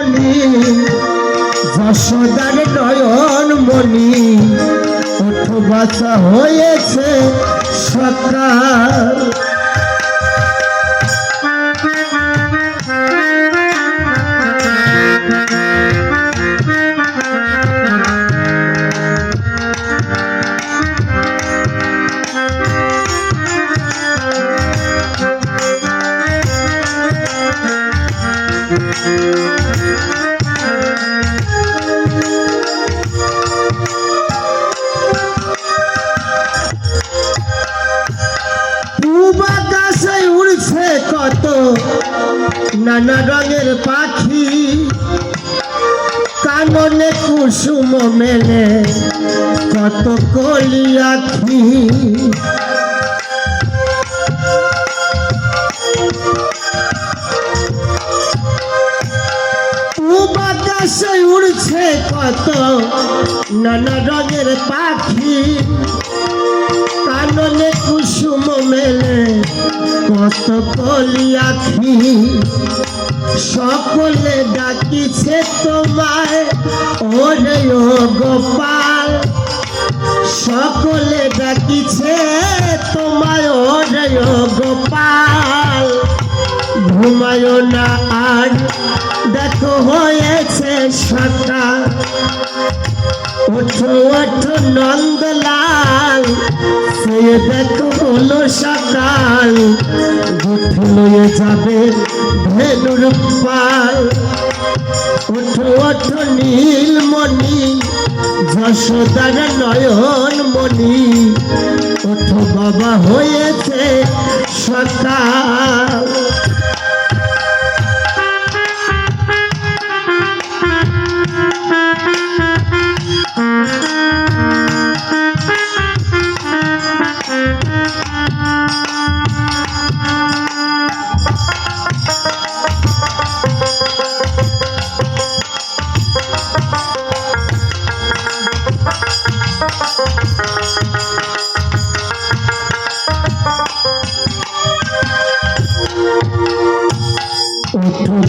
মনি যশোদার নয়ন মনি ওঠো বাছা হয়েছে সকাল কত নানা রঙের পাখি কাননে কুসুম মেলে কত কলি আখি বাতাসে উড়ছে কত নানা রঙের পাখি কাননে কুসুম মেলে কত কলি আখি সকলে ডাকিছে তোমায় ওরে ও গোপাল সকলে ডাকিছে তোমায় ওরে ও গোপাল ঘুমায়ো না আর দেখো হয়েছে সকাল ওঠো ওঠো নন্দলাল সে দেখো হলো সকাল উঠে যাবে ধেনুর পাল ওঠো ওঠো নীলমণি যশোদার নয়ন মণি ওঠো বাবা হয়েছে সকাল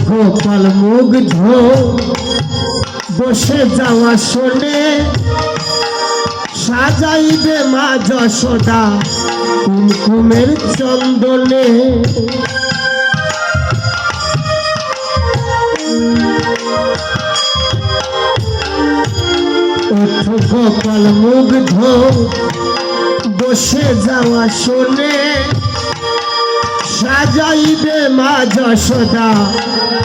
গোপাল মুগ্ধ বসে যাওয়া শোনে সাজাইবে মা যশোদা কুমকুমের চন্দনে ওঠো গোপাল মুগ্ধ বসে যাওয়া শোনে সাজাইবে মা যশোদা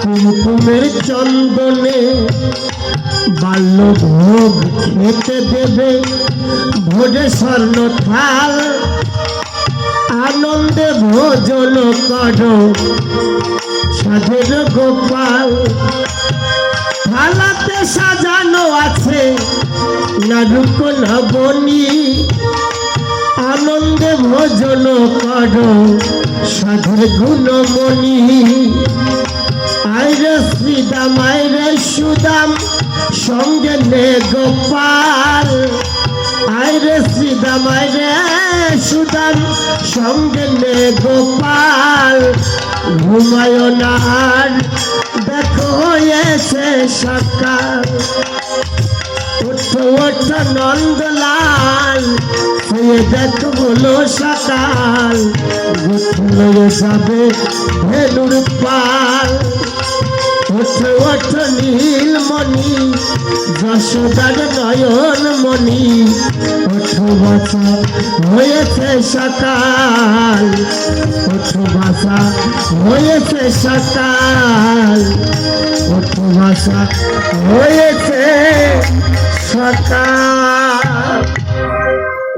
কুমকুমের চন্দনে বাল্য ভোগ খেতে দেবে ভোজে স্বর্ণ থাল আনন্দে ভোজন করো সাধের গোপাল থালাতে সাজানো আছে নাড়ুক নবনী আনন্দে ভোজন করো সাধের গুণমণি আইরে শ্রীদাম আইরে সুদাম সঙ্গে নে গোপাল আইরে শ্রীদাম আইরে সুদাম সঙ্গে নে গোপাল ঘুমায় না আর দেখো হয়েছে সকাল ওঠো ওঠো নন্দলাল সে দেখো হলো সকাল গুঠলে যাবে ধেনুর পাল ওঠো ওঠো নীলমণি যশোদার নয়ন মণি ওঠো বাছা হয়েছে সকাল ওঠো বাছা হয়েছে সকাল ওঠো বাছা হয়েছে সকাল।